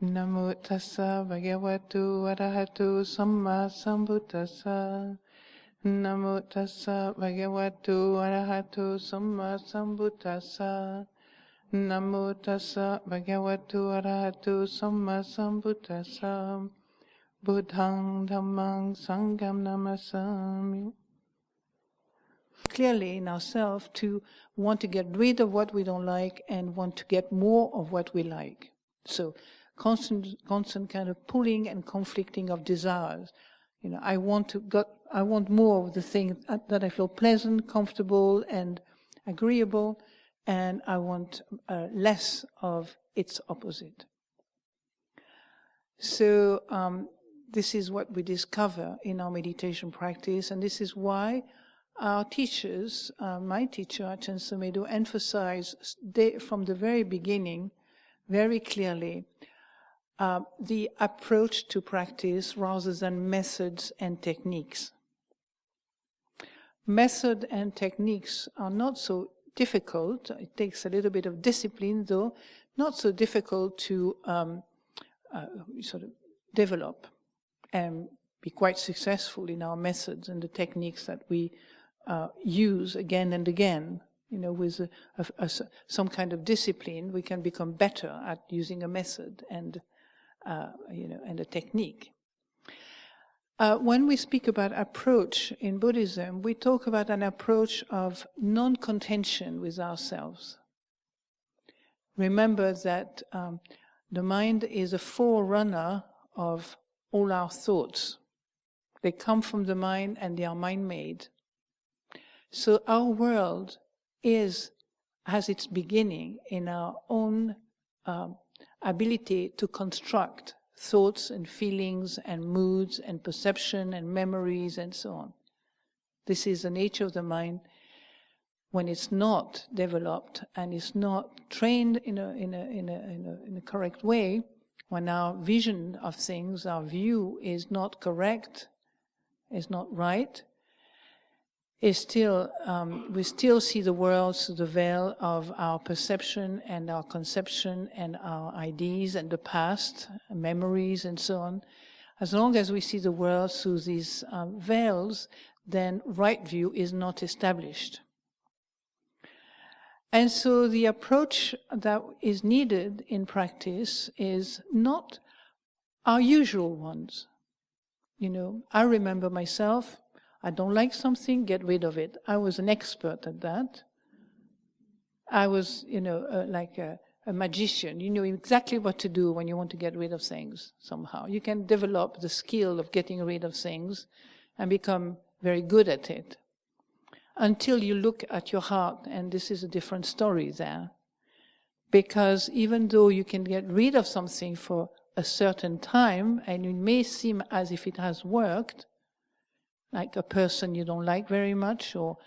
Namo tassa bhagavatu arahatu samma sambuddhassa. Namo tassa bhagavatu arahatu samma sambuddhassa. Namo tassa bhagavatu arahatu samma sambuddhassa. Buddhang dhammang sangham namasami. Clearly in ourselves to want to get rid of what we don't like and want to get more of what we like. So constant kind of pulling and conflicting of desires. I want more of the thing that I feel pleasant, comfortable, and agreeable, and I want less of its opposite. So this is what we discover in our meditation practice, and this is why our teachers, my teacher, Ajahn Sundara, emphasize from the very beginning, very clearly, the approach to practice rather than methods and techniques. Method and techniques are not so difficult. It takes a little bit of discipline, though, not so difficult to sort of develop and be quite successful in our methods and the techniques that we use again and again. With some kind of discipline, we can become better at using a method and a technique. When we speak about approach in Buddhism, we talk about an approach of non-contention with ourselves. Remember that the mind is a forerunner of all our thoughts. They come from the mind and they are mind-made. So our world has its beginning in our own ability to construct thoughts and feelings and moods and perception and memories and so on. This is the nature of the mind when it's not developed and it's not trained in a correct way. When our vision of things, our view is not correct, is not right, is still we still see the world through the veil of our perception and our conception and our ideas and the past, memories and so on. As long as we see the world through these veils, then right view is not established. And so the approach that is needed in practice is not our usual ones. I remember myself, I don't like something, get rid of it. I was an expert at that. I was, like a magician. You know exactly what to do when you want to get rid of things somehow. You can develop the skill of getting rid of things and become very good at it. Until you look at your heart, and this is a different story there. Because even though you can get rid of something for a certain time, and it may seem as if it has worked, like a person you don't like very much, or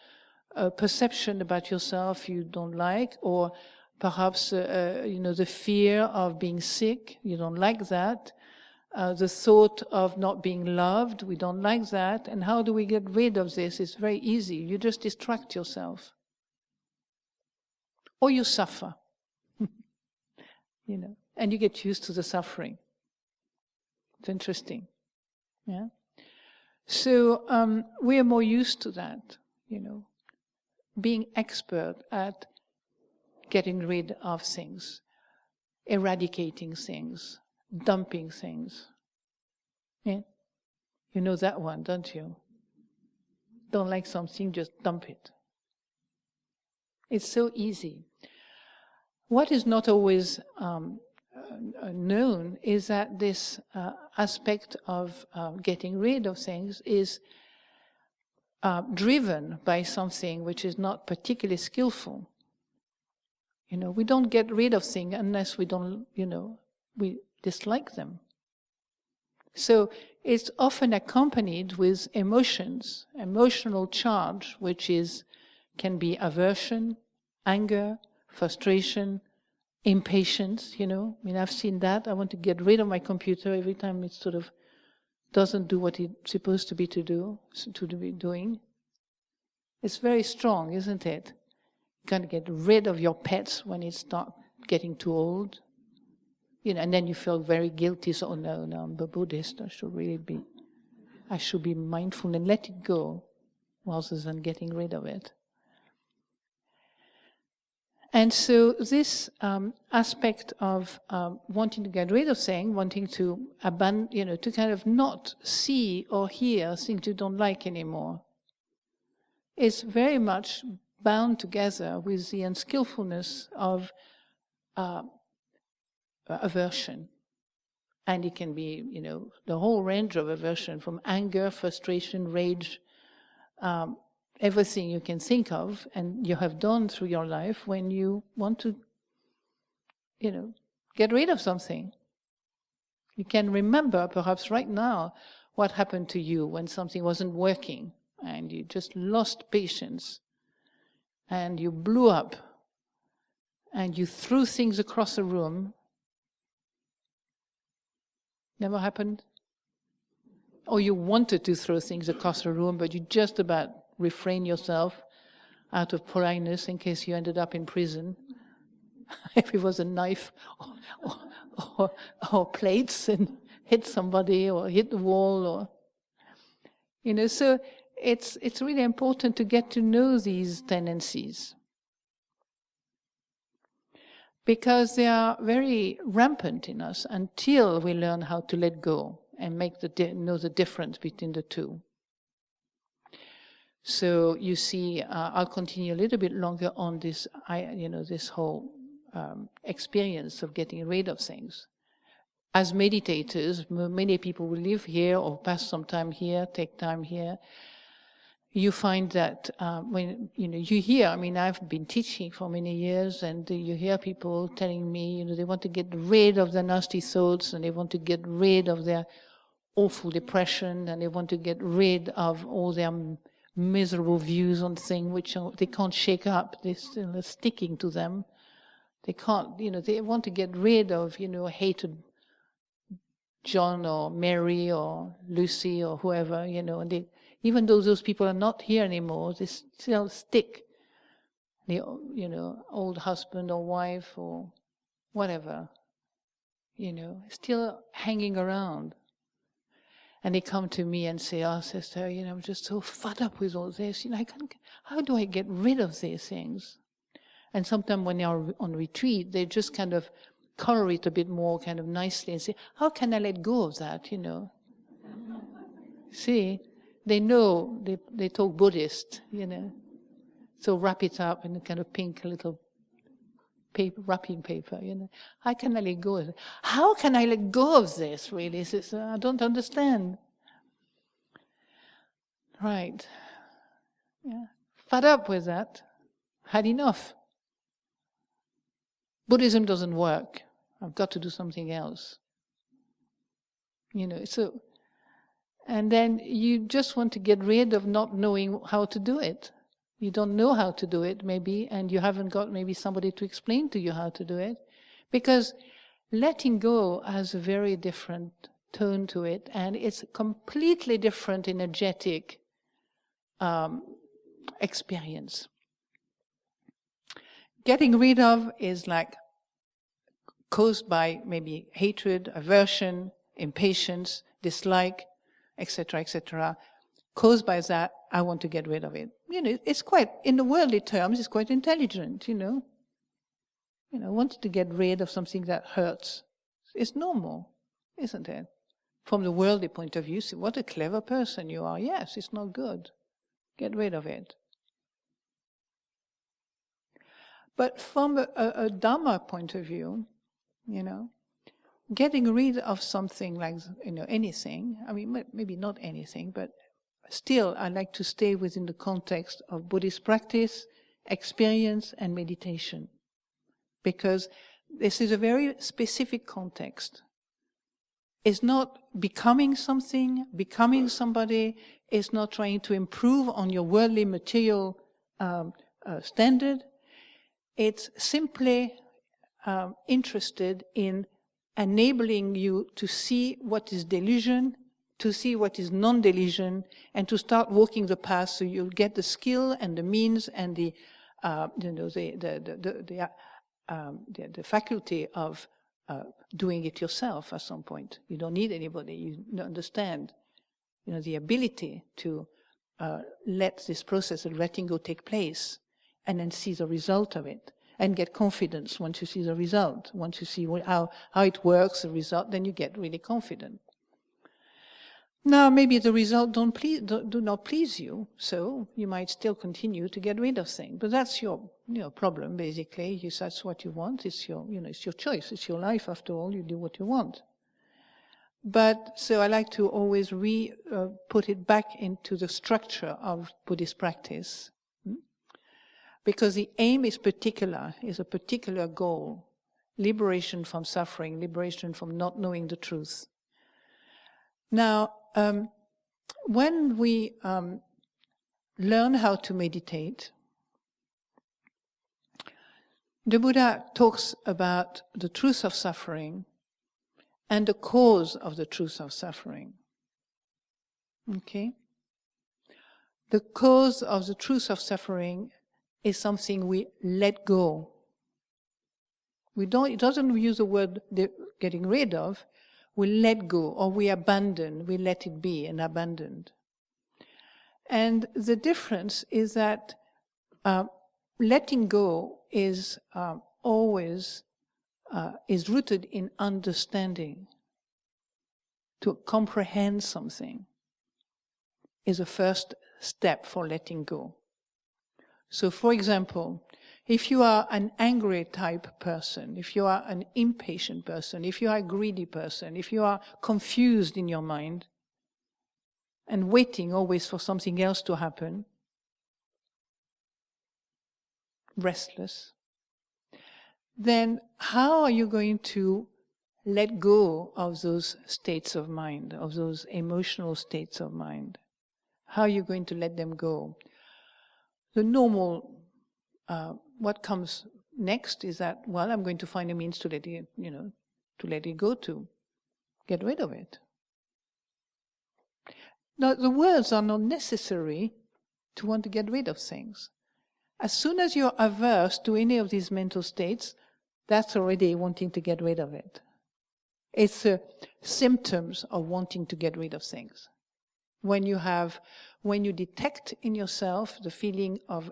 a perception about yourself you don't like, or perhaps the fear of being sick, you don't like that, the thought of not being loved, we don't like that. And how do we get rid of this? It's very easy. You just distract yourself. Or you suffer, and you get used to the suffering. It's interesting. Yeah. So we are more used to that, being expert at getting rid of things, eradicating things, dumping things. Yeah? You know that one, don't you? Don't like something, just dump it. It's so easy. What is not always known is that this aspect of getting rid of things is driven by something which is not particularly skillful. We don't get rid of things unless we don't, we dislike them. So it's often accompanied with emotions, emotional charge, which can be aversion, anger, frustration, impatience, I've seen that. I want to get rid of my computer every time it sort of doesn't do what it's supposed to be doing. It's very strong, isn't it? You can't get rid of your pets when it starts getting too old. and then you feel very guilty. So, oh no, I'm a Buddhist. I should be mindful and let it go, rather than getting rid of it. And so this aspect of wanting to get rid of things, wanting to abandon, to kind of not see or hear things you don't like anymore, is very much bound together with the unskillfulness of aversion. And it can be, the whole range of aversion, from anger, frustration, rage, everything you can think of and you have done through your life when you want to, get rid of something. You can remember, perhaps right now, what happened to you when something wasn't working and you just lost patience and you blew up and you threw things across the room. Never happened? Or you wanted to throw things across the room, but you just about refrain yourself out of politeness in case you ended up in prison. If it was a knife or plates and hit somebody or hit the wall, or so it's really important to get to know these tendencies, because they are very rampant in us until we learn how to let go and know the difference between the two. So you see, I'll continue a little bit longer on this, this whole experience of getting rid of things. As meditators, many people will live here or pass some time here, take time here. You find that when you hear, I've been teaching for many years, and you hear people telling me, they want to get rid of their nasty thoughts, and they want to get rid of their awful depression, and they want to get rid of all their miserable views on things which they can't shake up. They're still sticking to them. They can't, they want to get rid of, hated John or Mary or Lucy or whoever, and even though those people are not here anymore, they still stick. The, old husband or wife or whatever, still hanging around. And they come to me and say, "Oh, sister, I'm just so fed up with all this. How do I get rid of these things?" And sometimes when they are on retreat, they just kind of color it a bit more kind of nicely and say, "How can I let go of that, See, they know, they talk Buddhist, So wrap it up in a kind of pink little paper, wrapping paper, How can I let go of it? How can I let go of this, really, sister? I don't understand. Right. Yeah. Fed up with that. Had enough. Buddhism doesn't work. I've got to do something else. So, and then you just want to get rid of not knowing how to do it. You don't know how to do it, maybe, and you haven't got maybe somebody to explain to you how to do it. Because letting go has a very different tone to it, and it's a completely different energetic experience. Getting rid of is like caused by maybe hatred, aversion, impatience, dislike, etc., etc. Caused by that, I want to get rid of it. It's quite, in the worldly terms, it's quite intelligent, wanting to get rid of something that hurts. It's normal, isn't it? From the worldly point of view, see, what a clever person you are. Yes, it's not good. Get rid of it. But from a Dhamma point of view, getting rid of something like, anything, maybe not anything, but still I like to stay within the context of Buddhist practice, experience, and meditation. Because this is a very specific context. It's not becoming something, becoming somebody. It's not trying to improve on your worldly material standard. It's simply interested in enabling you to see what is delusion, to see what is non-delusion, and to start walking the path so you'll get the skill and the means and the faculty of doing it yourself at some point. You don't need anybody. You understand, the ability to let this process of letting go take place and then see the result of it and get confidence once you see the result. Once you see how it works, the result, then you get really confident. Now, maybe the result do not please you, so you might still continue to get rid of things. But that's your problem, basically. That's what you want. It's your choice. It's your life, after all. You do what you want. But so I like to always put it back into the structure of Buddhist practice, because the aim is a particular goal: liberation from suffering, liberation from not knowing the truth. Now, when we learn how to meditate, the Buddha talks about the truth of suffering and the cause of the truth of suffering. Okay? The cause of the truth of suffering is something we let go. It doesn't use the word getting rid of. We let go, or we abandon, we let it be and abandoned. And the difference is that letting go is always is rooted in understanding. To comprehend something is a first step for letting go. So, for example, if you are an angry type person, if you are an impatient person, if you are a greedy person, if you are confused in your mind and waiting always for something else to happen, restless, then how are you going to let go of those states of mind, of those emotional states of mind? How are you going to let them go? The normal what comes next is that, well, I'm going to find a means to let it go, to get rid of it. Now, the words are not necessary to want to get rid of things. As soon as you're averse to any of these mental states, that's already wanting to get rid of it. It's symptoms of wanting to get rid of things. When you detect in yourself the feeling of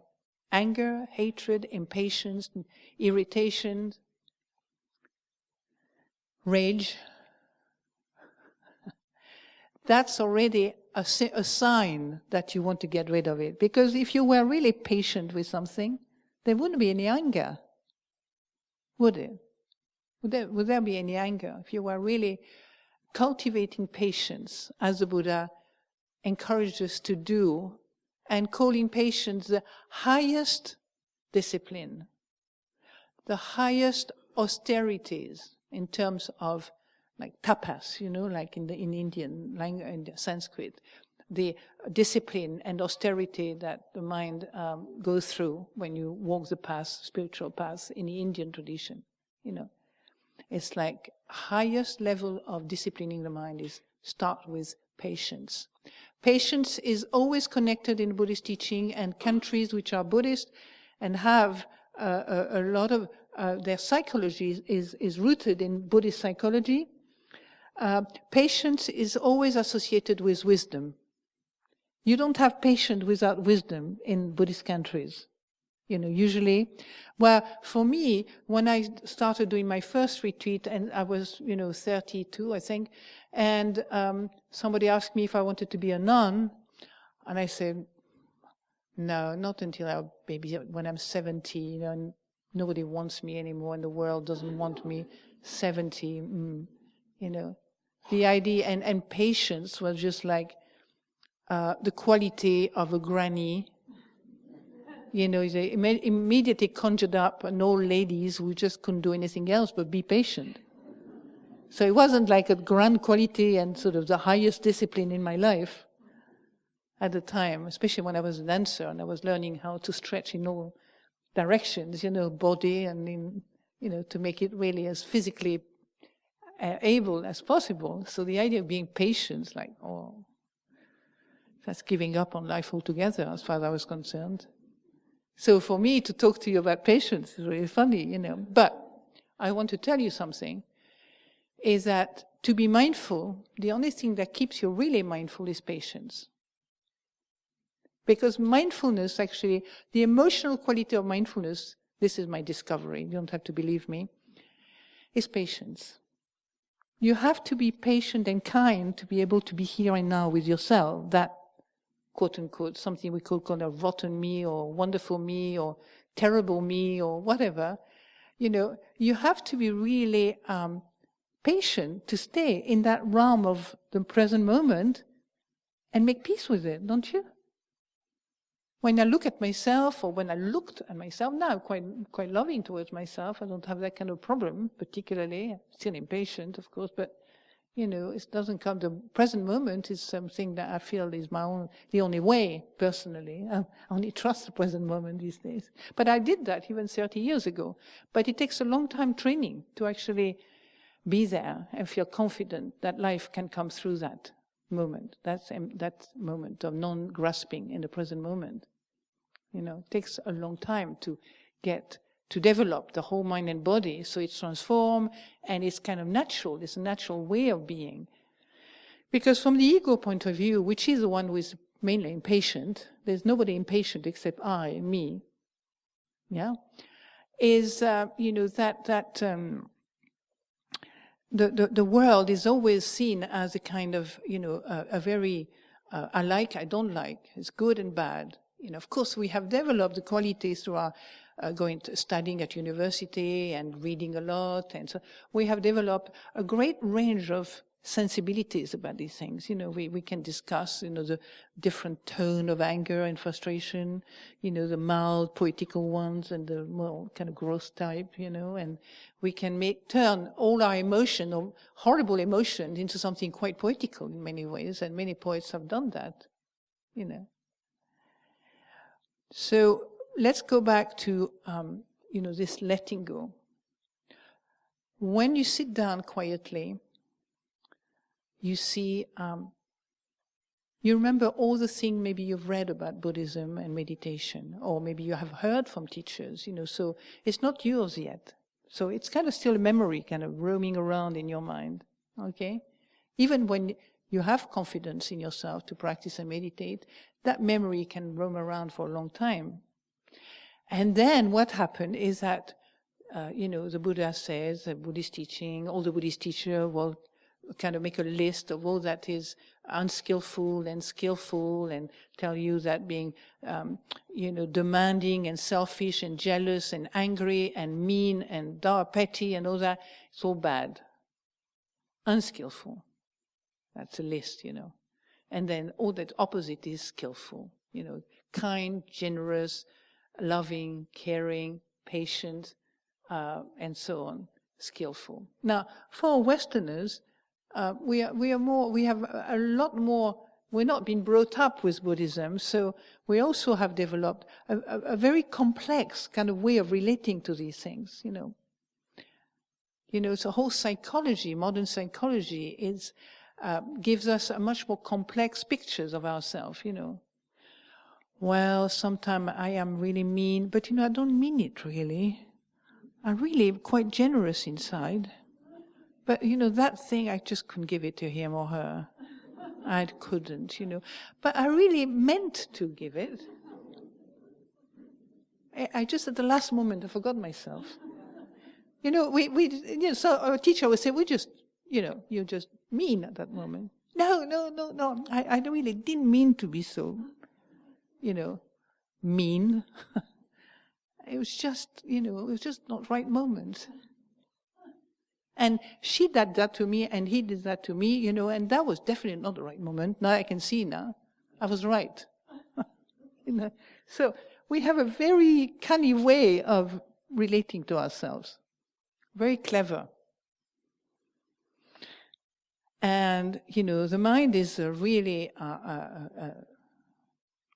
anger, hatred, impatience, irritation, rage, that's already a sign that you want to get rid of it. Because if you were really patient with something, there wouldn't be any anger, would it? Would there be any anger? If you were really cultivating patience, as the Buddha encouraged us to do, and calling patience the highest discipline, the highest austerities in terms of like tapas, like in Indian language, in Sanskrit, the discipline and austerity that the mind goes through when you walk the path, spiritual path, in the Indian tradition. It's like highest level of disciplining the mind is start with patience. Patience is always connected in Buddhist teaching, and countries which are Buddhist and have a lot of their psychology is rooted in Buddhist psychology. Patience is always associated with wisdom. You don't have patience without wisdom in Buddhist countries. Usually, well, for me, when I started doing my first retreat, and I was, 32, I think, and somebody asked me if I wanted to be a nun, and I said, no, not until maybe when I'm 70, and nobody wants me anymore, and the world doesn't want me. 70, the idea and patience was just like the quality of a granny. They immediately conjured up an old ladies who just couldn't do anything else but be patient. So it wasn't like a grand quality and sort of the highest discipline in my life at the time, especially when I was a dancer and I was learning how to stretch in all directions, body and to make it really as physically able as possible. So the idea of being patient, that's giving up on life altogether as far as I was concerned. So for me to talk to you about patience is really funny, But I want to tell you something. is that to be mindful, the only thing that keeps you really mindful is patience. Because mindfulness, actually, the emotional quality of mindfulness, this is my discovery, you don't have to believe me, is patience. You have to be patient and kind to be able to be here and now with yourself, that quote-unquote, something we could call a rotten me or wonderful me or terrible me or whatever. You know, you have to be really patient to stay in that realm of the present moment and make peace with it, don't you? When I look at myself, or when I looked at myself, now I'm quite loving towards myself. I don't have that kind of problem, particularly. I'm still impatient, of course, but, you know, it doesn't come. The present moment is something that I feel is the only way, personally. I only trust the present moment these days. But I did that even 30 years ago. But it takes a long time training to actually be there and feel confident that life can come through that moment, that moment of non-grasping in the present moment. You know, it takes a long time to develop the whole mind and body, so it's transformed and it's kind of natural. It's a natural way of being. Because from the ego point of view, which is the one who is mainly impatient, there's nobody impatient except I, me. Yeah, is you know the world is always seen as a kind of, you know, a very I like, I don't like, it's good and bad. You know, of course, we have developed the qualities through our studying at university and reading a lot, and so we have developed a great range of sensibilities about these things. You know, we can discuss, you know, the different tone of anger and frustration, you know, the mild poetical ones and the more kind of gross type, you know, and we can turn all our emotion or horrible emotions into something quite poetical in many ways, and many poets have done that, you know. So let's go back to, you know, this letting go. When you sit down quietly, you see, you remember all the things maybe you've read about Buddhism and meditation, or maybe you have heard from teachers, you know, so it's not yours yet. So it's kind of still a memory kind of roaming around in your mind, okay? Even when you have confidence in yourself to practice and meditate, that memory can roam around for a long time. And then what happened is that, you know, the Buddha says, the Buddhist teaching, all the Buddhist teachers will kind of make a list of all that is unskillful and skillful, and tell you that being, you know, demanding and selfish and jealous and angry and mean and petty and all that, it's all bad. Unskillful. That's a list, you know. And then all that opposite is skillful, you know, kind, generous, loving, caring, patient, and so on, skillful. Now, for Westerners, we have a lot more. We're not been brought up with Buddhism, so we also have developed a very complex kind of way of relating to these things, you know. You know, so whole psychology, modern psychology, is gives us a much more complex pictures of ourselves, you know. Well, sometimes I am really mean, but, you know, I don't mean it really. I'm really quite generous inside. But, you know, that thing, I just couldn't give it to him or her. I couldn't, you know. But I really meant to give it. I just, at the last moment, I forgot myself. You know, you know, so our teacher would say, we just, you know, you're just mean at that moment. No. I really didn't mean to be so, you know, mean. It was just, you know, it was just not right moment. And she did that to me, and he did that to me, you know, and that was definitely not the right moment. Now I can see now. I was right. You know? So we have a very canny way of relating to ourselves. Very clever. And, you know, the mind is really,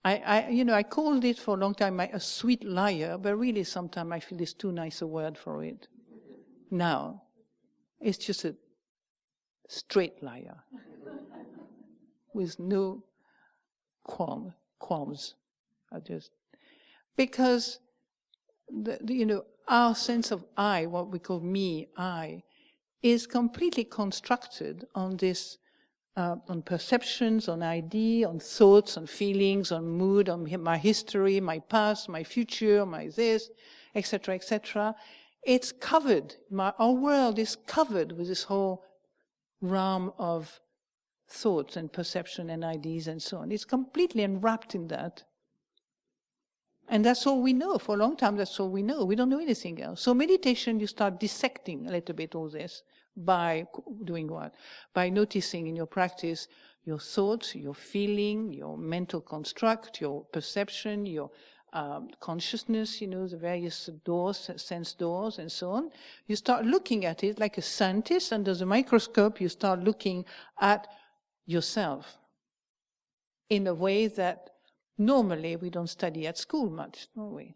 you know, I called it for a long time a sweet liar, but really sometimes I feel it's too nice a word for it. Now, it's just a straight liar with no qualms. Because, you know, our sense of I, what we call me, I, is completely constructed on this, on perceptions, on idea, on thoughts, on feelings, on mood, on my history, my past, my future, my this, etc., etc. It's covered. Our world is covered with this whole realm of thoughts and perception and ideas and so on. It's completely enwrapped in that. And that's all we know. For a long time, that's all we know. We don't know anything else. So meditation, you start dissecting a little bit all this by doing what? By noticing in your practice your thoughts, your feeling, your mental construct, your perception, your consciousness, the various doors, sense doors, and so on. You start looking at it like a scientist under the microscope. You start looking at yourself in a way that normally we don't study at school much, don't we?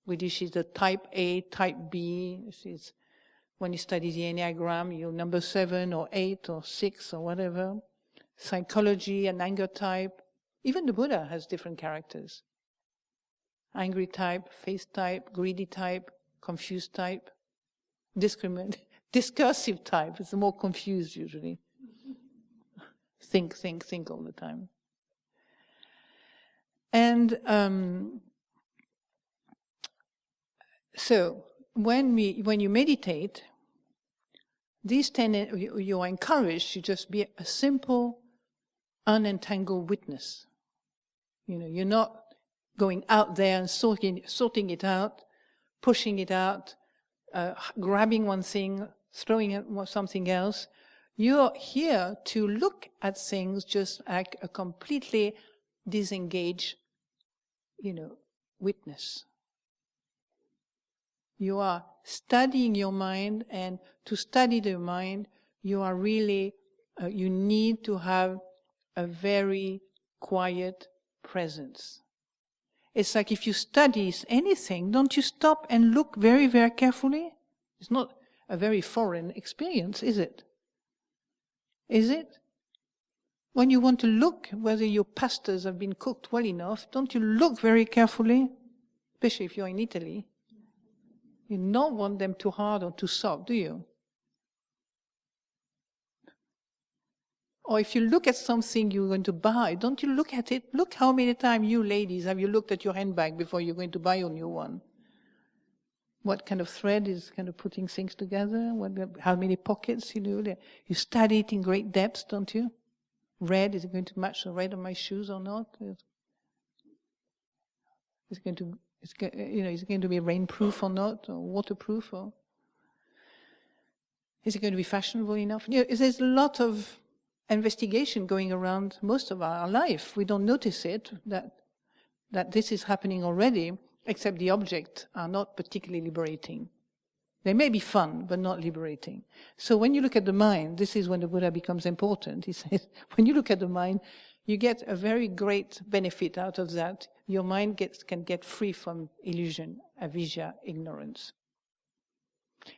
Which is the type A, type B. This is when you study the Enneagram, you're number 7 or 8 or 6 or whatever. Psychology and anger type. Even the Buddha has different characters. Angry type, faith type, greedy type, confused type, discursive type. It's the more confused usually. Think all the time. And so when you meditate, these 10, you are encouraged to just be a simple, unentangled witness. You're not going out there and sorting it out, pushing it out, grabbing one thing, throwing at something else. You're here to look at things just like a completely disengaged, witness. You are studying your mind, and to study the mind, you are really, you need to have a very quiet presence. It's like if you study anything, don't you stop and look very, very carefully? It's not a very foreign experience, is it? Is it? When you want to look whether your pastas have been cooked well enough, don't you look very carefully? Especially if you're in Italy. You don't want them too hard or too soft, do you? Or if you look at something you're going to buy, don't you look at it? Look how many times you ladies have you looked at your handbag before you're going to buy your new one. What kind of thread is kind of putting things together? How many pockets, You study it in great depth, don't you? Red, is it going to match the red of my shoes or not? Is it going to be rainproof or not, or waterproof, or is it going to be fashionable enough? There's a lot of investigation going around most of our life. We don't notice it, that this is happening already, except the objects are not particularly liberating. They may be fun, but not liberating. So when you look at the mind, this is when the Buddha becomes important. He says, when you look at the mind, you get a very great benefit out of that. Your mind can get free from illusion, avidya, ignorance.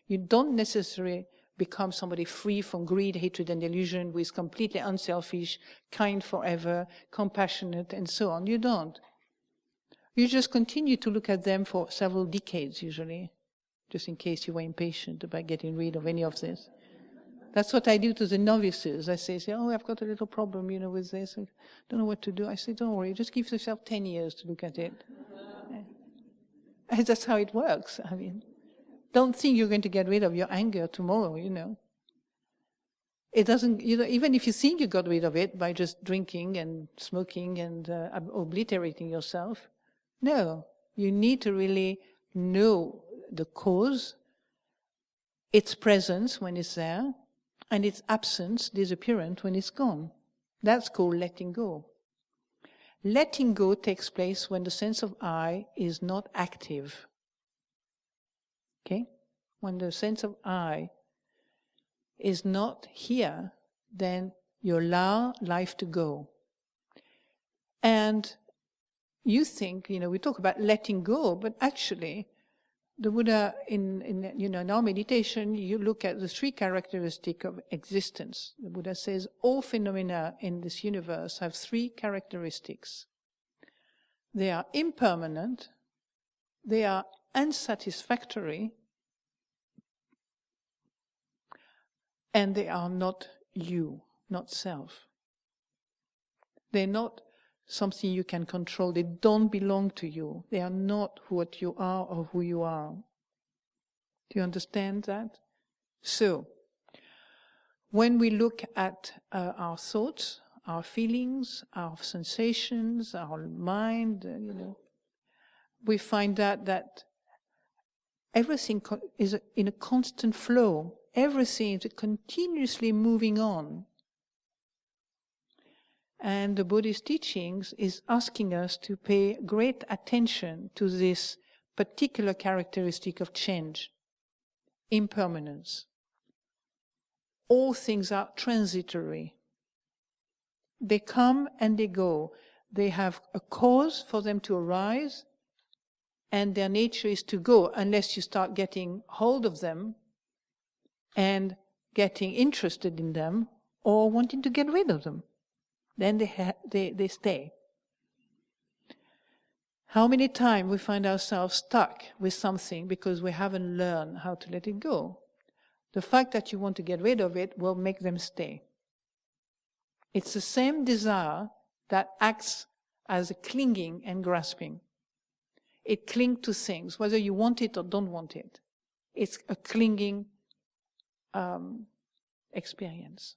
You don't necessarily become somebody free from greed, hatred, and illusion, who is completely unselfish, kind forever, compassionate, and so on. You don't. You just continue to look at them for several decades, usually, just in case you were impatient about getting rid of any of this. That's what I do to the novices. I say, I've got a little problem, with this. I don't know what to do. I say, don't worry, just give yourself 10 years to look at it. And that's how it works. Don't think you're going to get rid of your anger tomorrow, It doesn't, even if you think you got rid of it by just drinking and smoking and obliterating yourself, no, you need to really know the cause, its presence when it's there, and its absence, disappearance when it's gone. That's called letting go. Letting go takes place when the sense of I is not active. Okay? When the sense of I is not here, then you allow life to go. And you think, we talk about letting go, but actually, the Buddha, in our meditation, you look at the 3 characteristics of existence. The Buddha says all phenomena in this universe have 3 characteristics. They are impermanent, they are unsatisfactory, And they are not you, not self. They're not something you can control. They don't belong to you. They are not what you are or who you are. Do you understand that? So, when we look at our thoughts, our feelings, our sensations, our mind, we find out that everything is in a constant flow. Everything is continuously moving on. And the Buddhist teachings is asking us to pay great attention to this particular characteristic of change, impermanence. All things are transitory. They come and they go. They have a cause for them to arise, and their nature is to go unless you start getting hold of them and getting interested in them or wanting to get rid of them. Then they stay. How many times we find ourselves stuck with something because we haven't learned how to let it go? The fact that you want to get rid of it will make them stay. It's the same desire that acts as a clinging and grasping. It clings to things, whether you want it or don't want it. It's a clinging experience.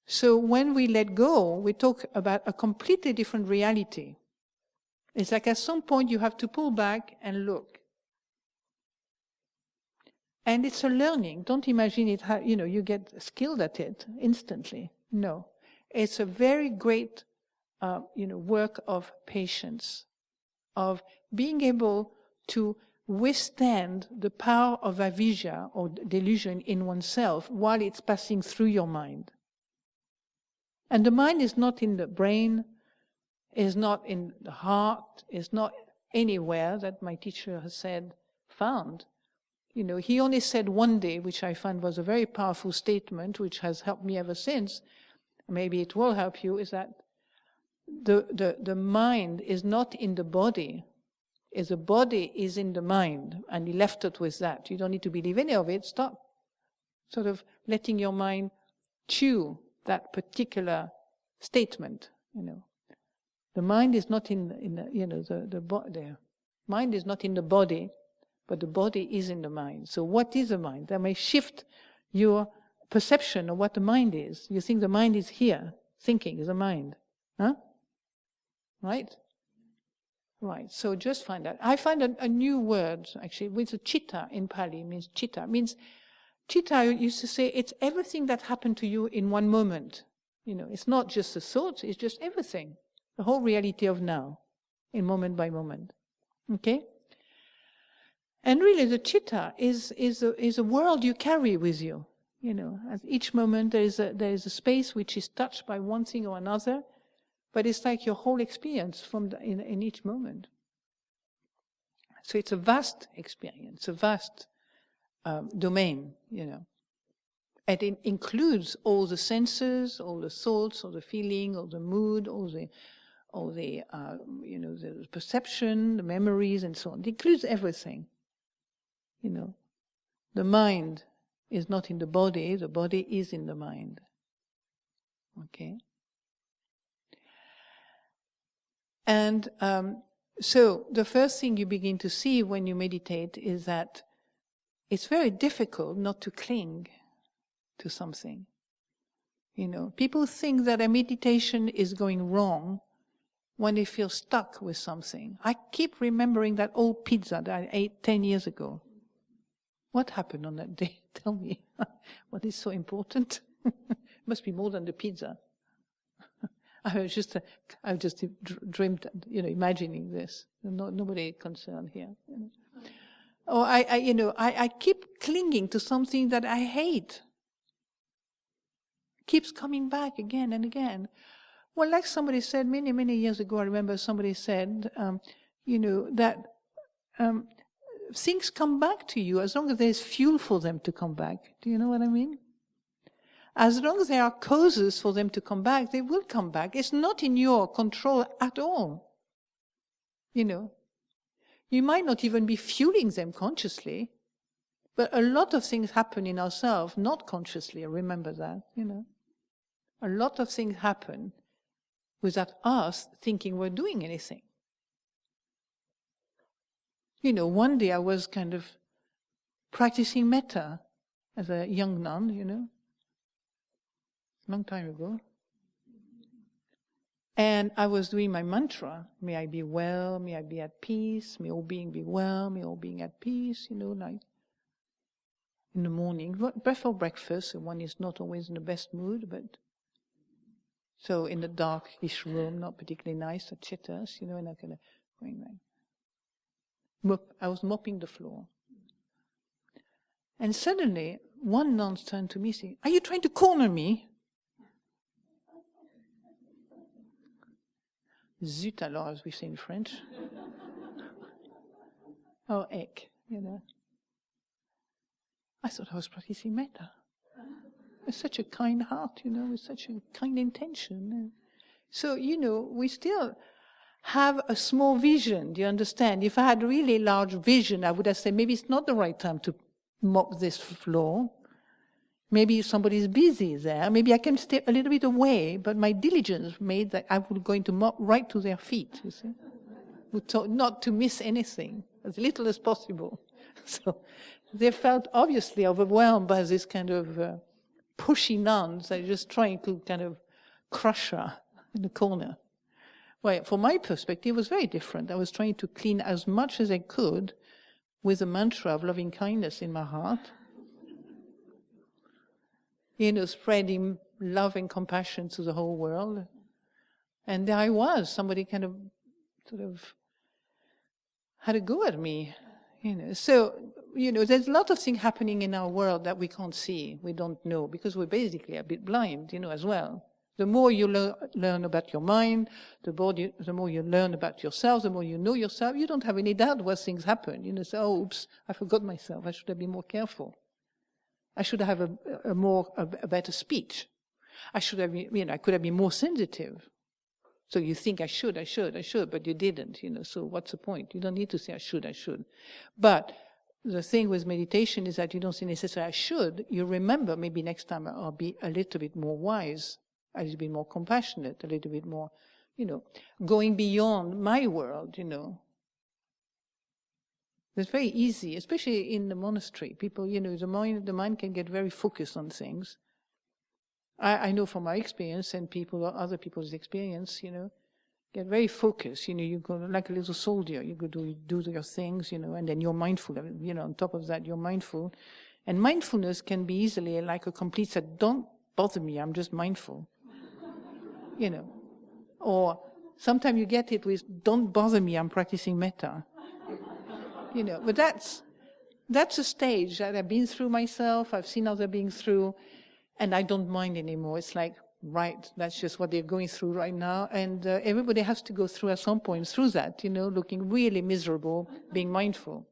So when we let go, we talk about a completely different reality. It's like at some point you have to pull back and look. And it's a learning. Don't imagine it, you get skilled at it instantly. No. It's a very great, work of patience, of being able to withstand the power of avijja or delusion in oneself while it's passing through your mind. And the mind is not in the brain, is not in the heart, is not anywhere that my teacher has found. He only said one day, which I found was a very powerful statement, which has helped me ever since. Maybe it will help you, is that the mind is not in the body, is the body is in the mind. And he left it with that. You don't need to believe any of it. Stop sort of letting your mind chew that particular statement. The mind is not the mind is not in the body, but the body is in the mind. So what is the mind? That may shift your perception of what the mind is. You think the mind is here. Thinking is a mind. Huh? Right? Right. So just find out. I find a new word, actually, with a chitta in Pali. Means chitta. Means chitta used to say it's everything that happened to you in one moment. It's not just the thoughts, it's just everything. The whole reality of now, in moment by moment. Okay? And really the chitta is a world you carry with you. At each moment there is a space which is touched by one thing or another, but it's like your whole experience in each moment. So it's a vast experience, a vast domain, And it includes all the senses, all the thoughts, all the feeling, all the mood, all the the perception, the memories, and so on. It includes everything. The mind is not in the body is in the mind. Okay? And so the first thing you begin to see when you meditate is that it's very difficult not to cling to something. People think that a meditation is going wrong when they feel stuck with something. I keep remembering that old pizza that I ate 10 years ago. What happened on that day? Tell me. What is so important? Must be more than the pizza. I just dreamed, imagining this. Nobody concerned here. Or I keep clinging to something that I hate. Keeps coming back again and again. Well, like somebody said many, many years ago, I remember somebody said, that things come back to you as long as there's fuel for them to come back. Do you know what I mean? As long as there are causes for them to come back, they will come back. It's not in your control at all. You might not even be fueling them consciously, But a lot of things happen in ourselves, not consciously, remember that, A lot of things happen without us thinking we're doing anything. One day I was kind of practicing metta as a young nun, long time ago. And I was doing my mantra, may I be well, may I be at peace, may all being be well, may all being at peace, like in the morning. Before breakfast, one is not always in the best mood, but so in the darkish room, not particularly nice, the chitters, and I kind of going like, I was mopping the floor. And suddenly, one nun turned to me saying, "Are you trying to corner me?" Zut alors, as we say in French. Oh, heck, I thought I was practicing metta. With such a kind heart, with such a kind intention. So, we still have a small vision, do you understand? If I had a really large vision, I would have said, maybe it's not the right time to mop this floor. Maybe somebody's busy there. Maybe I can stay a little bit away, but my diligence made that I was going to mop right to their feet, you see. Not to miss anything, as little as possible. So they felt obviously overwhelmed by this kind of pushy nuns that are just trying to kind of crush her in the corner. Well, from my perspective, it was very different. I was trying to clean as much as I could with a mantra of loving kindness in my heart. Spreading love and compassion to the whole world. And there I was, somebody kind of, sort of, had a go at me, So, there's a lot of things happening in our world that we can't see, we don't know, because we're basically a bit blind, as well. The more you learn about your mind, the more you learn about yourself, the more you know yourself, you don't have any doubt where things happen. Say, oh, oops, I forgot myself, I should have been more careful. I should have a better speech. I should have, I could have been more sensitive. So you think I should, but you didn't, so what's the point? You don't need to say I should. But the thing with meditation is that you don't say necessarily I should. You remember, maybe next time I'll be a little bit more wise, a little bit more compassionate, a little bit more, going beyond my world, It's very easy, especially in the monastery. People, the mind can get very focused on things. I know from my experience and other people's experience, get very focused. You go like a little soldier. You go do your things, and then you're mindful. On top of that, you're mindful. And mindfulness can be easily like a complete set. Don't bother me. I'm just mindful. Or sometimes you get it with, don't bother me. I'm practicing metta. But that's a stage that I've been through myself. I've seen others being through, and I don't mind anymore. It's like, right, that's just what they're going through right now, and everybody has to go through at some point through that, looking really miserable, being mindful.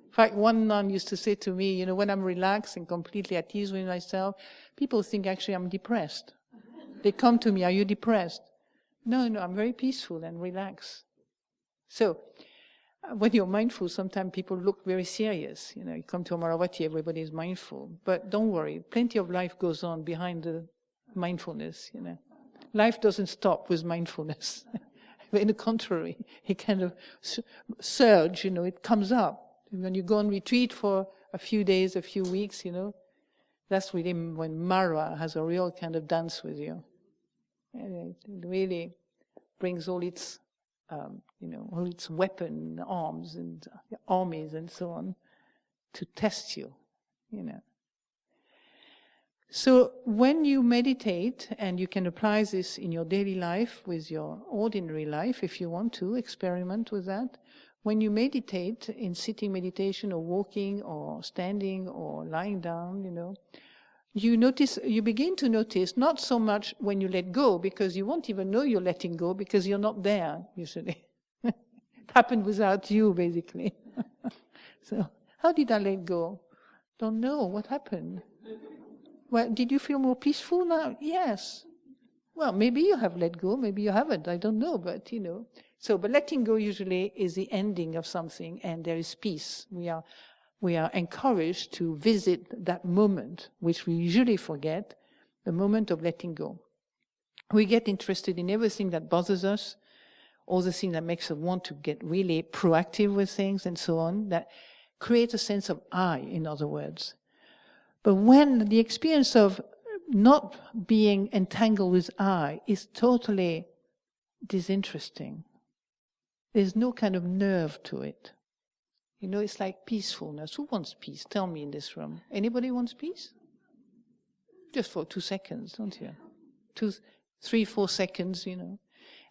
In fact, one nun used to say to me, when I'm relaxed and completely at ease with myself, people think actually I'm depressed. They come to me, are you depressed? No, I'm very peaceful and relaxed. So, when you're mindful, sometimes people look very serious. You come to Amaravati, everybody is mindful. But don't worry, plenty of life goes on behind the mindfulness, Life doesn't stop with mindfulness. In the contrary, it kind of surge, it comes up. When you go on retreat for a few days, a few weeks, that's really when Mara has a real kind of dance with you. And it really brings all its all its weapon arms and armies and so on to test you, So when you meditate, and you can apply this in your daily life with your ordinary life, if you want to experiment with that, when you meditate in sitting meditation or walking or standing or lying down, you begin to notice not so much when you let go, because you won't even know you're letting go because you're not there, usually. It happened without you, basically. So, how did I let go? Don't know. What happened? Well, did you feel more peaceful now? Yes. Well, maybe you have let go, maybe you haven't, I don't know, but So, but letting go usually is the ending of something, and there is peace. we are encouraged to visit that moment, which we usually forget, the moment of letting go. We get interested in everything that bothers us, all the things that makes us want to get really proactive with things and so on, that create a sense of I, in other words. But when the experience of not being entangled with I is totally disinteresting, there's no kind of nerve to it. You know, it's like peacefulness. Who wants peace? Tell me in this room. Anybody wants peace? Just for 2 seconds, don't you? 2, 3, 4 seconds, you know.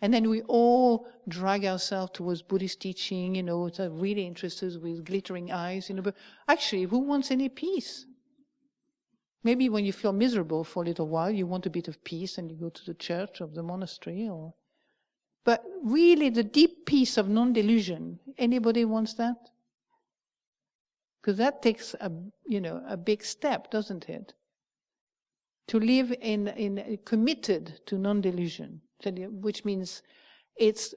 And then we all drag ourselves towards Buddhist teaching, you know, really interested with glittering eyes, you know. But actually, who wants any peace? Maybe when you feel miserable for a little while, you want a bit of peace and you go to the church or the monastery. But really, the deep peace of non-delusion, anybody wants that? Because that takes a big step, doesn't it? To live in committed to non-delusion, which means it's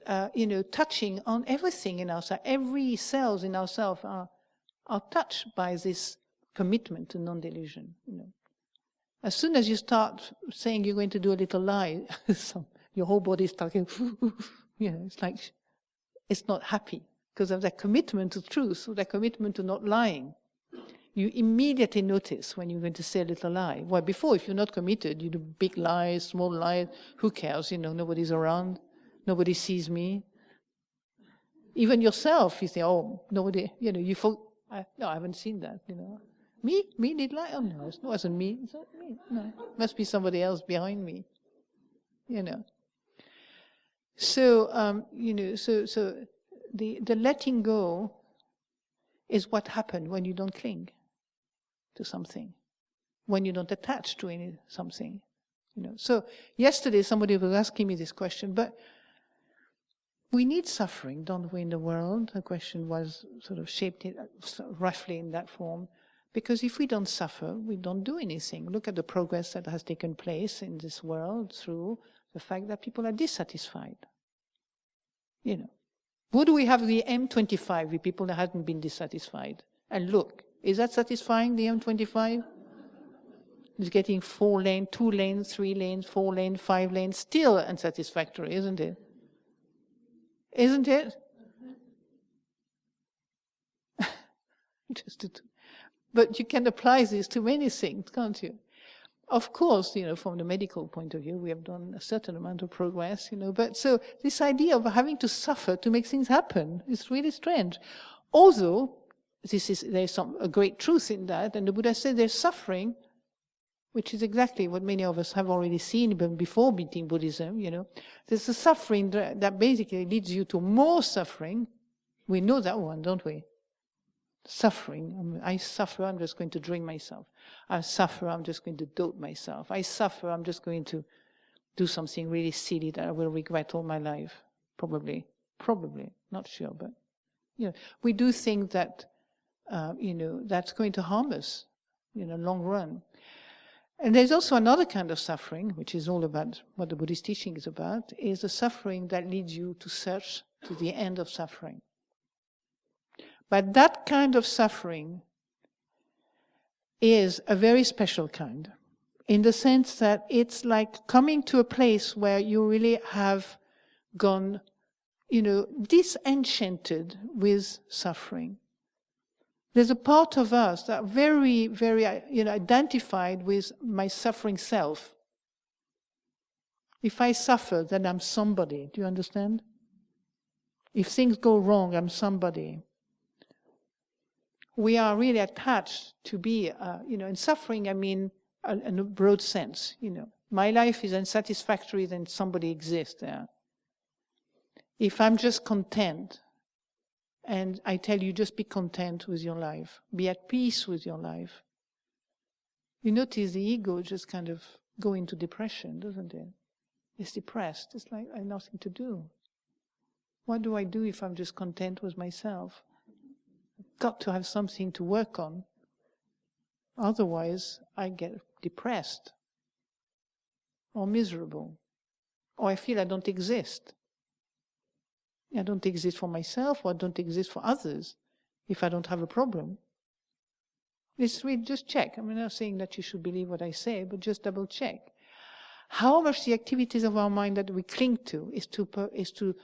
touching on everything in ourselves. Every cells in ourselves are touched by this commitment to non-delusion. You know, as soon as you start saying you're going to do a little lie, your whole body starts going, it's like it's not happy because of that commitment to truth, or that commitment to not lying. You immediately notice when you're going to say a little lie. Well, before, if you're not committed, you do big lies, small lies, who cares? You know, nobody's around, nobody sees me. Even yourself, you say, oh, nobody, you know, no, I haven't seen that, you know. Me did lie? Oh, no, it wasn't me. It's not me. No, must be somebody else behind me, you know. So, so the letting go is what happened when you don't cling to something, when you don't attach to something, you know. So yesterday somebody was asking me this question, but we need suffering, don't we, in the world? The question was sort of shaped roughly in that form, because if we don't suffer, we don't do anything. Look at the progress that has taken place in this world through the fact that people are dissatisfied, you know. What do we have the M25 with people that haven't been dissatisfied? And look, is that satisfying, the M25? It's getting 4 lanes, 2 lanes, 3 lanes, 4 lanes, 5 lanes, still unsatisfactory, isn't it? Isn't it? But you can apply this to many things, can't you? Of course, you know, from the medical point of view, we have done a certain amount of progress, you know, but so this idea of having to suffer to make things happen is really strange. Although, there's a great truth in that, and the Buddha said there's suffering, which is exactly what many of us have already seen even before meeting Buddhism, you know. There's a suffering that basically leads you to more suffering. We know that one, don't we? Suffering. I suffer, I'm just going to drink myself. I suffer, I'm just going to dote myself. I suffer, I'm just going to do something really silly that I will regret all my life. Probably, not sure, but you know, we do think that that's going to harm us in the long run. And there's also another kind of suffering, which is all about what the Buddhist teaching is about, is the suffering that leads you to search to the end of suffering. But that kind of suffering is a very special kind, in the sense that it's like coming to a place where you really have gone, you know, disenchanted with suffering. There's a part of us that very, very, identified with my suffering self. If I suffer, then I'm somebody. Do you understand? If things go wrong, I'm somebody. We are really attached to be, in suffering, I mean, in a broad sense, you know. My life is unsatisfactory, then somebody exists there. If I'm just content, and I tell you, just be content with your life, be at peace with your life, you notice the ego just kind of go into depression, doesn't it? It's depressed. It's like, I have nothing to do. What do I do if I'm just content with myself? Got to have something to work on. Otherwise, I get depressed or miserable, or I feel I don't exist. I don't exist for myself, or I don't exist for others if I don't have a problem. Just check. I'm not saying that you should believe what I say, but just double check. How much the activities of our mind that we cling to is to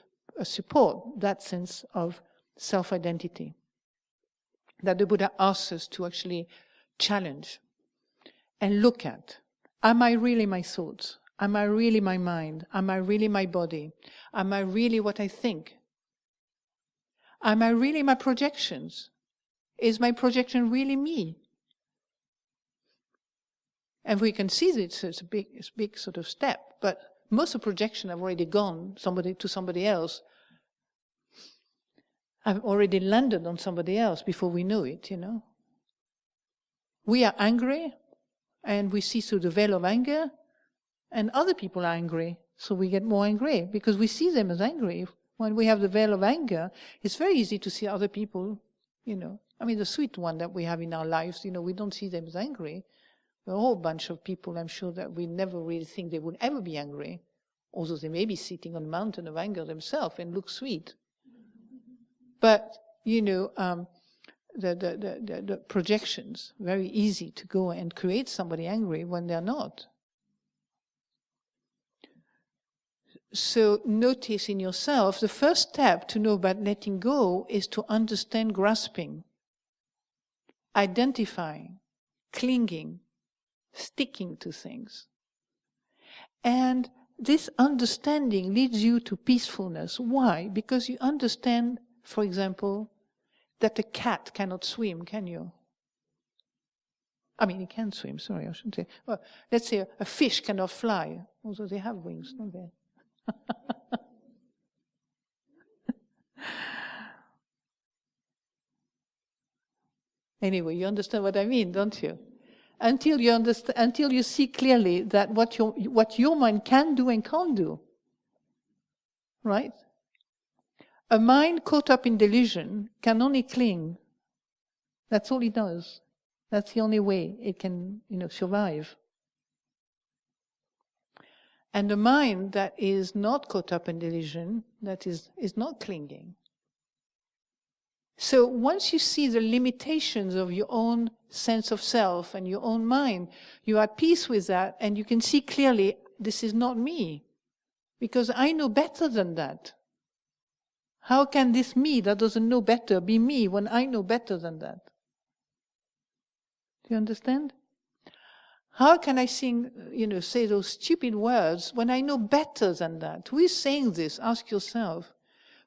support that sense of self-identity that the Buddha asks us to actually challenge and look at. Am I really my thoughts? Am I really my mind? Am I really my body? Am I really what I think? Am I really my projections? Is my projection really me? And we can see that it's a big sort of step, but most of projection have already gone to somebody else. I've already landed on somebody else before we know it, We are angry, and we see through the veil of anger, and other people are angry, so we get more angry, because we see them as angry. When we have the veil of anger, it's very easy to see other people, the sweet one that we have in our lives, we don't see them as angry. A whole bunch of people, I'm sure, that we never really think they would ever be angry, although they may be sitting on a mountain of anger themselves and look sweet. But, the projections, very easy to go and create somebody angry when they're not. So notice in yourself, the first step to know about letting go is to understand grasping, identifying, clinging, sticking to things. And this understanding leads you to peacefulness. Why? Because you understand, for example, that a cat cannot swim, can you? It can swim, sorry, I shouldn't say. Well, let's say a fish cannot fly, although they have wings, don't they? Anyway, you understand what I mean, don't you? Until you see clearly that what your mind can do and can't do. Right? A mind caught up in delusion can only cling. That's all it does. That's the only way it can, survive. And a mind that is not caught up in delusion, that is not clinging. So once you see the limitations of your own sense of self and your own mind, you are at peace with that, and you can see clearly, this is not me, because I know better than that. How can this me that doesn't know better be me when I know better than that? Do you understand? How can I say those stupid words when I know better than that? Who is saying this? Ask yourself.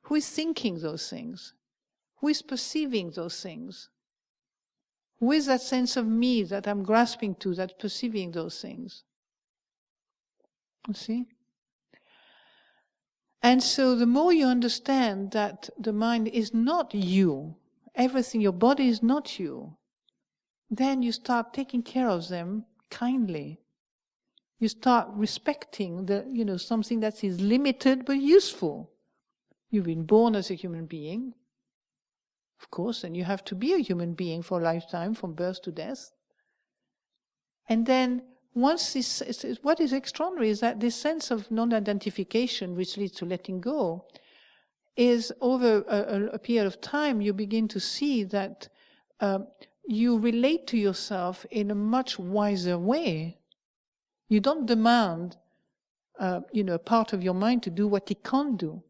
Who is thinking those things? Who is perceiving those things? Who is that sense of me that I'm grasping to, that's perceiving those things? You see? And so the more you understand that the mind is not you, everything, your body is not you, then you start taking care of them kindly. You start respecting something that is limited but useful. You've been born as a human being, of course, and you have to be a human being for a lifetime, from birth to death. And then once what is extraordinary is that this sense of non-identification, which leads to letting go, is over a period of time, you begin to see that you relate to yourself in a much wiser way. You don't demand, a part of your mind to do what it can't do.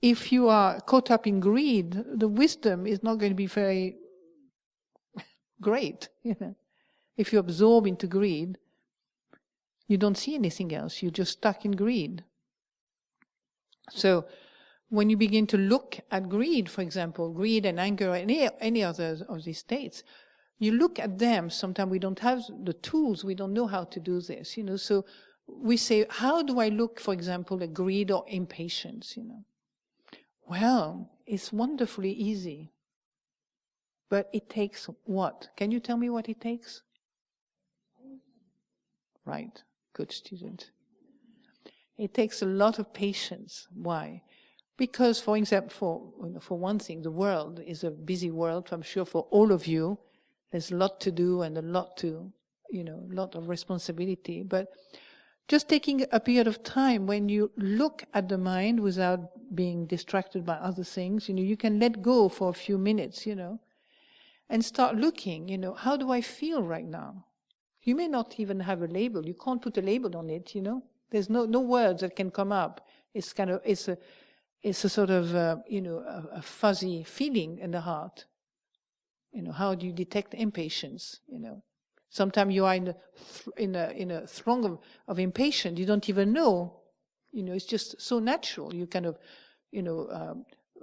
If you are caught up in greed, the wisdom is not going to be very great. If you absorb into greed, you don't see anything else. You're just stuck in greed. So when you begin to look at greed, for example, greed and anger, or any other of these states, you look at them. Sometimes we don't have the tools. We don't know how to do this. So we say, how do I look, for example, at greed or impatience? Well, it's wonderfully easy. But it takes what? Can you tell me what it takes? Right. Good student. It takes a lot of patience. Why? Because, for example, for one thing, the world is a busy world. I'm sure for all of you, there's a lot to do and a lot of responsibility. But just taking a period of time when you look at the mind without being distracted by other things, you can let go for a few minutes, and start looking, how do I feel right now? You may not even have a label. You can't put a label on it, There's no words that can come up. It's a sort of, a fuzzy feeling in the heart. How do you detect impatience, Sometimes you are in a throng of impatience. You don't even know, it's just so natural. You kind of,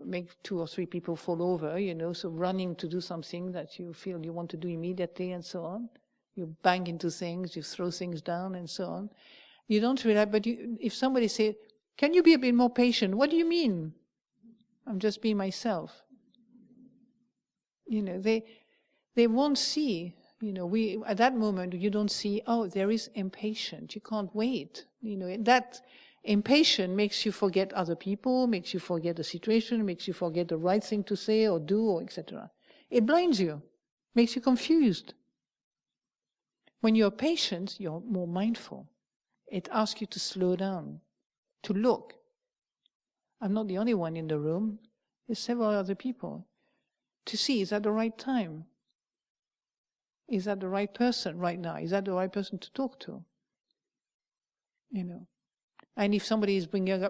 make 2 or 3 people fall over, so running to do something that you feel you want to do immediately and so on. You bang into things, you throw things down and so on. You don't realize, but if somebody says, can you be a bit more patient? What do you mean? I'm just being myself. They won't see, at that moment you don't see, oh, there is impatience. You can't wait. That impatience makes you forget other people, makes you forget the situation, makes you forget the right thing to say or do, or etc. It blinds you, makes you confused. When you're patient, you're more mindful. It asks you to slow down, to look. I'm not the only one in the room. There's several other people. To see, is that the right time? Is that the right person right now? Is that the right person to talk to? And if somebody is bringing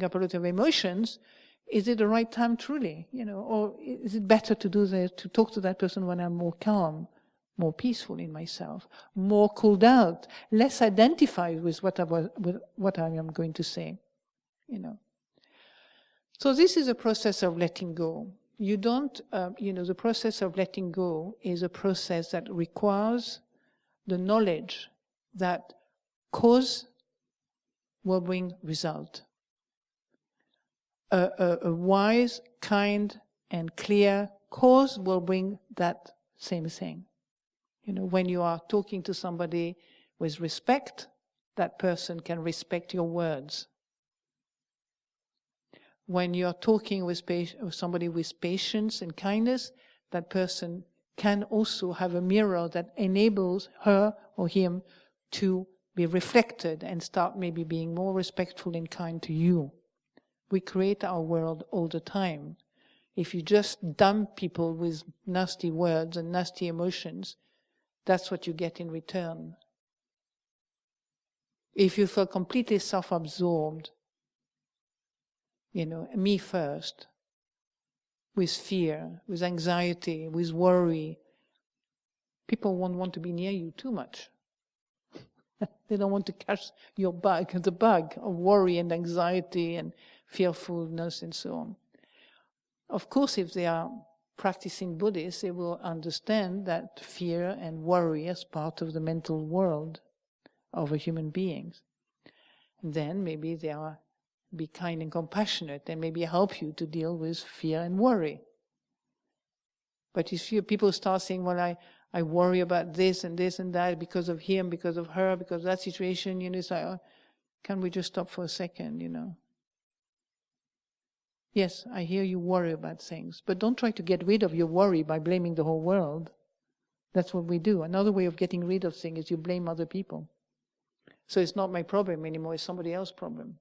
up a lot of emotions, is it the right time truly? Or is it better to talk to that person when I'm more calm, more peaceful in myself, more cooled out, less identified with what I am going to say? So this is a process of letting go. You don't, the process of letting go is a process that requires the knowledge that cause will bring result. A wise, kind, and clear cause will bring that same thing. When you are talking to somebody with respect, that person can respect your words. When you are talking with somebody with patience and kindness, that person can also have a mirror that enables her or him to be reflected and start maybe being more respectful and kind to you. We create our world all the time. If you just dump people with nasty words and nasty emotions, that's what you get in return. If you feel completely self-absorbed, me first, with fear, with anxiety, with worry, people won't want to be near you too much. They don't want to catch the bug of worry and anxiety and fearfulness and so on. Of course, if they are practicing Buddhists, they will understand that fear and worry is part of the mental world of a human beings. And then maybe they are be kind and compassionate and maybe help you to deal with fear and worry. But if people start saying, well, I worry about this and that because of him, because of her, because of that situation, it's like, oh, can we just stop for a second, Yes, I hear you worry about things, but don't try to get rid of your worry by blaming the whole world. That's what we do. Another way of getting rid of things is you blame other people. So it's not my problem anymore, it's somebody else's problem.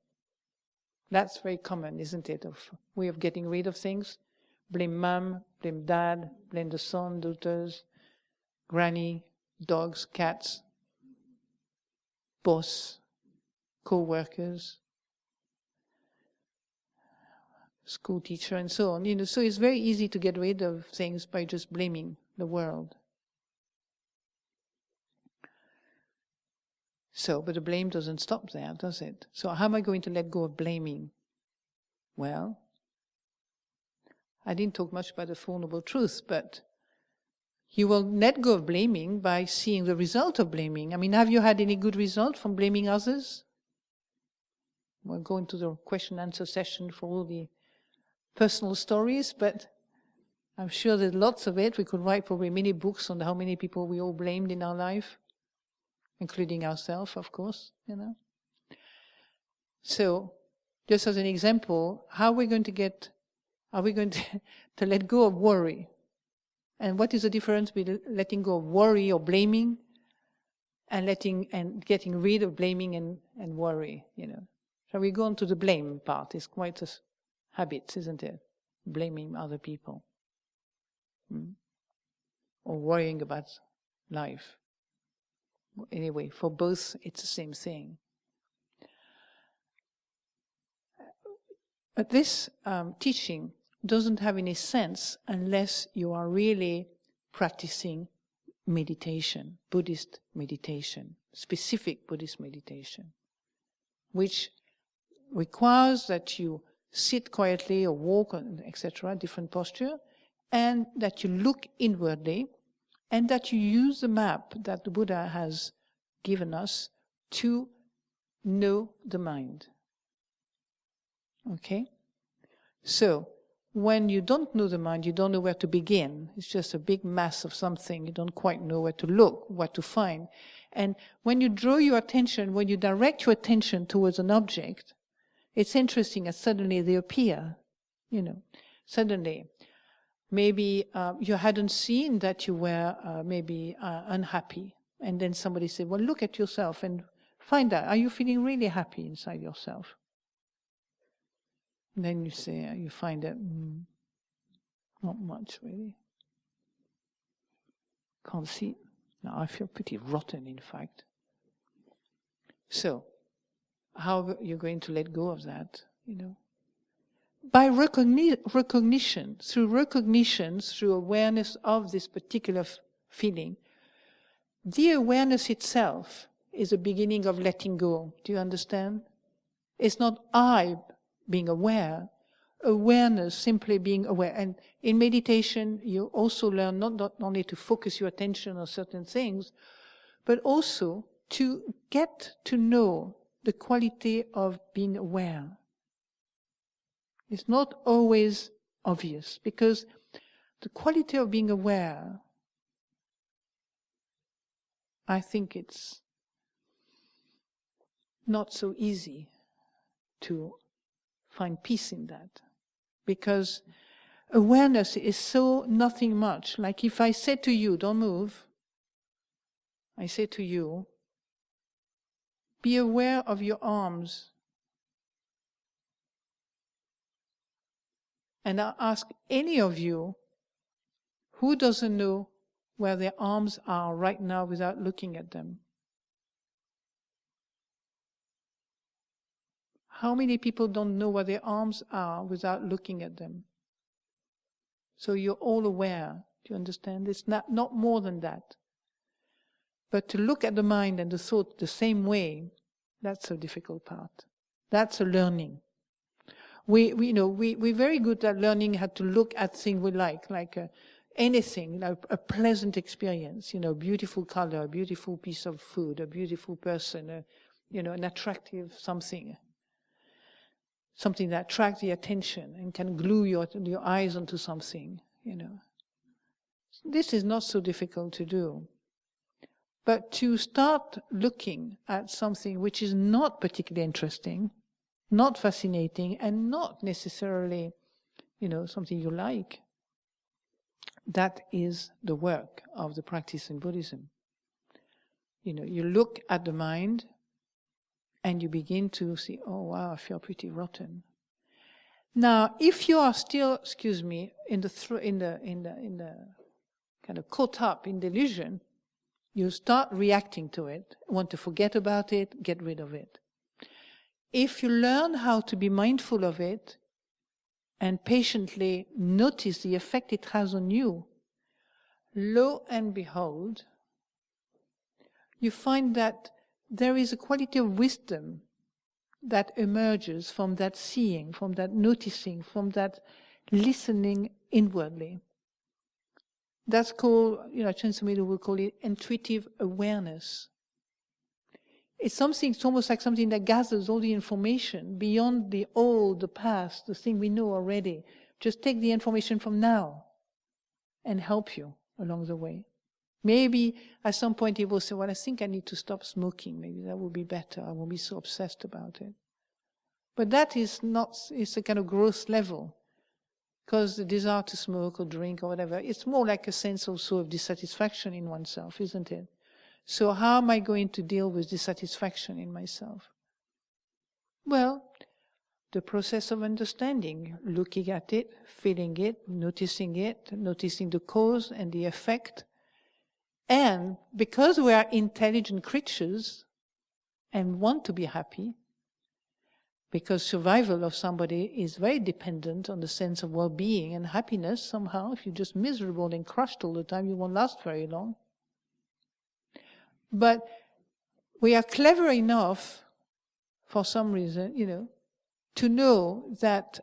That's very common, isn't it? Of way of getting rid of things. Blame mom, blame dad, blame the son, daughters, granny, dogs, cats, boss, co-workers, school teacher, and so on. So it's very easy to get rid of things by just blaming the world. So, but the blame doesn't stop there, does it? So how am I going to let go of blaming? Well, I didn't talk much about the Four Noble Truths, but you will let go of blaming by seeing the result of blaming. I mean, have you had any good result from blaming others? We'll go into the question-answer session for all the personal stories, but I'm sure there's lots of it. We could write probably many books on how many people we all blamed in our life, including ourselves, of course, So, just as an example, how are we going to let go of worry? And what is the difference between letting go of worry or blaming and getting rid of blaming and worry, Shall we go on to the blame part? It's quite a habit, isn't it? Blaming other people. or worrying about life. Anyway, for both, it's the same thing. But this teaching doesn't have any sense unless you are really practicing meditation, Buddhist meditation, specific Buddhist meditation, which requires that you sit quietly or walk, etc., different posture, and that you look inwardly, and that you use the map that the Buddha has given us to know the mind. Okay? So, when you don't know the mind, you don't know where to begin. It's just a big mass of something. You don't quite know where to look, what to find. And when you draw your attention, when you direct your attention towards an object, it's interesting that suddenly they appear, suddenly. Maybe you hadn't seen that you were unhappy. And then somebody said, well, look at yourself and find out, are you feeling really happy inside yourself? And then you say, you find that, not much really. Can't see. Now I feel pretty rotten, in fact. So, how are you going to let go of that, By recognition, through awareness of this particular feeling, the awareness itself is a beginning of letting go. Do you understand? It's not I being aware, awareness simply being aware. And in meditation, you also learn not only to focus your attention on certain things, but also to get to know the quality of being aware. It's not always obvious, because the quality of being aware, I think it's not so easy to find peace in that. Because awareness is so nothing much. Like if I say to you, don't move, I say to you, be aware of your arms. And I ask any of you, who doesn't know where their arms are right now without looking at them? How many people don't know where their arms are without looking at them? So you're all aware. Do you understand? It's not more than that. But to look at the mind and the thought the same way, that's a difficult part. That's a learning. We're very good at learning how to look at things we like anything, a pleasant experience, beautiful color, a beautiful piece of food, a beautiful person, an attractive something that attracts the attention and can glue your eyes onto something, This is not so difficult to do. But to start looking at something which is not particularly interesting, not fascinating, and not necessarily, something you like, that is the work of the practice in Buddhism. You look at the mind, and you begin to see, oh wow, I feel pretty rotten. Now, if you are still, in the kind of caught up in delusion, you start reacting to it, want to forget about it, get rid of it. If you learn how to be mindful of it and patiently notice the effect it has on you, lo and behold, you find that there is a quality of wisdom that emerges from that seeing, from that noticing, from that listening inwardly. That's called, Ajahn Sundara will call it intuitive awareness. It's almost like something that gathers all the information beyond the old, the past, the thing we know already. Just take the information from now and help you along the way. Maybe at some point he will say, well, I think I need to stop smoking. Maybe that will be better. I won't be so obsessed about it. But that is it's a kind of gross level. Because the desire to smoke or drink or whatever, it's more like a sense also of dissatisfaction in oneself, isn't it? So how am I going to deal with dissatisfaction in myself? Well, the process of understanding, looking at it, feeling it, noticing the cause and the effect, And because we are intelligent creatures and want to be happy, because survival of somebody is very dependent on the sense of well-being and happiness somehow. If you're just miserable and crushed all the time, you won't last very long. But we are clever enough, for some reason, to know that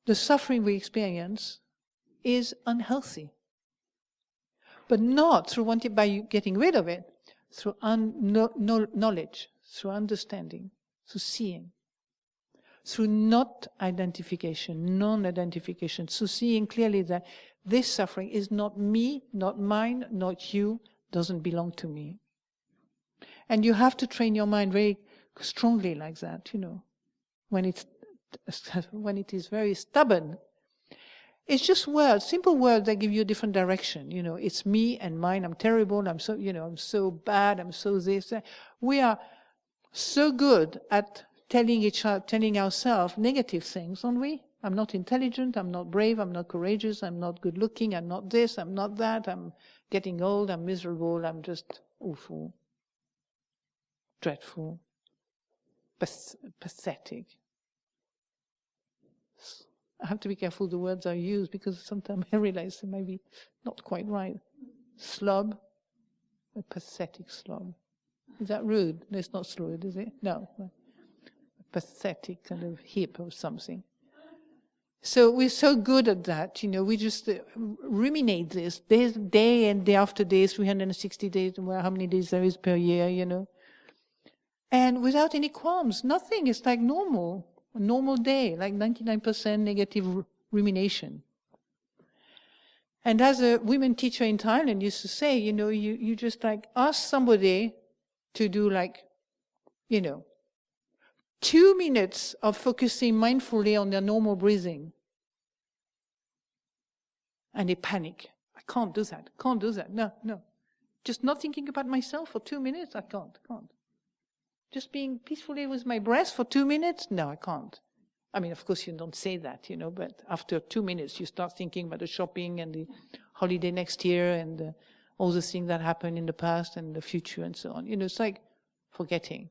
the suffering we experience is unhealthy. But not through by getting rid of it, through knowledge, through understanding, through seeing, through non-identification, so seeing clearly that this suffering is not me, not mine, not you, doesn't belong to me. And you have to train your mind very strongly like that, when it is very stubborn. It's just words, simple words that give you a different direction. It's me and mine. I'm terrible. I'm so bad. I'm so this. We are so good at telling ourselves negative things, aren't we? I'm not intelligent. I'm not brave. I'm not courageous. I'm not good looking. I'm not this. I'm not that. I'm getting old. I'm miserable. I'm just awful, dreadful, pathetic. I have to be careful the words I use because sometimes I realize they may be not quite right. Slob, a pathetic slob. Is that rude? No, it's not rude, is it? No. A pathetic kind of heap or something. So we're so good at that, we just ruminate this day and day after day, 360 days, how many days there is per year, And without any qualms, nothing. It's like normal. A normal day, like 99% negative rumination. And as a women teacher in Thailand used to say, you just ask somebody to do 2 minutes of focusing mindfully on their normal breathing. And they panic. I can't do that. No. Just not thinking about myself for 2 minutes, I can't. Just being peacefully with my breath for 2 minutes? No, I can't. I mean, of course, you don't say that, but after 2 minutes, you start thinking about the shopping and the holiday next year and all the things that happened in the past and the future and so on. It's like forgetting.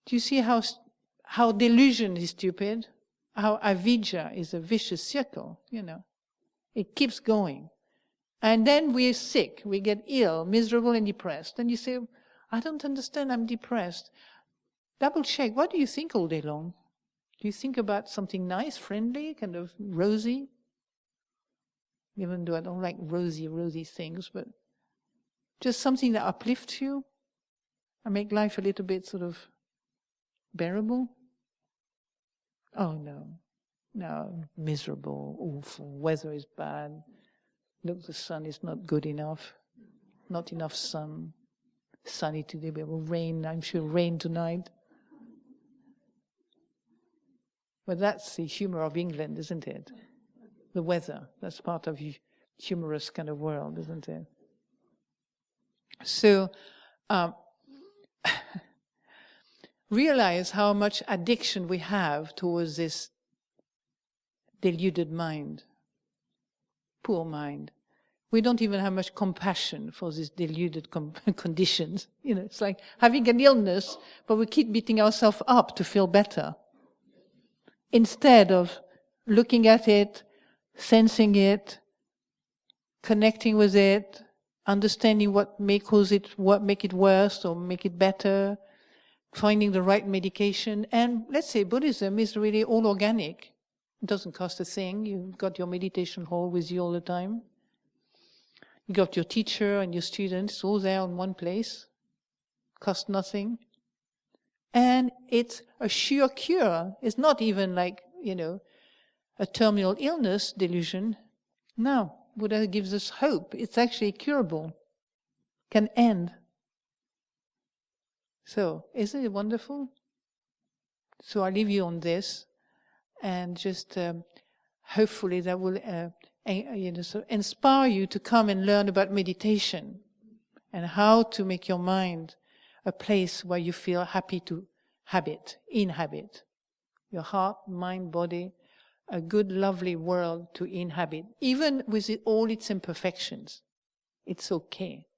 Do you see how delusion is stupid? How avidya is a vicious circle, It keeps going. And then we're sick, we get ill, miserable and depressed. And you say, I don't understand, I'm depressed. Double check, what do you think all day long? Do you think about something nice, friendly, kind of rosy? Even though I don't like rosy things, but just something that uplifts you and make life a little bit sort of bearable? Oh no, miserable, awful, weather is bad. Look, the sun is not good enough, not enough sun. Sunny today, but it will rain, I'm sure rain tonight. But that's the humor of England, isn't it? The weather, that's part of humorous kind of world, isn't it? So, realize how much addiction we have towards this deluded mind, poor mind. We don't even have much compassion for these deluded conditions. It's like having an illness, but we keep beating ourselves up to feel better. Instead of looking at it, sensing it, connecting with it, understanding what may cause it, what make it worse or make it better, finding the right medication. And let's say Buddhism is really all organic. It doesn't cost a thing. You've got your meditation hall with you all the time. You got your teacher and your students all there in one place. Cost nothing. And it's a sure cure. It's not even like, a terminal illness delusion. No, Buddha gives us hope. It's actually curable. Can end. So, isn't it wonderful? So I leave you on this, and just hopefully that will so inspire you to come and learn about meditation and how to make your mind a place where you feel happy to inhabit. Your heart, mind, body, a good, lovely world to inhabit, even with all its imperfections. It's okay.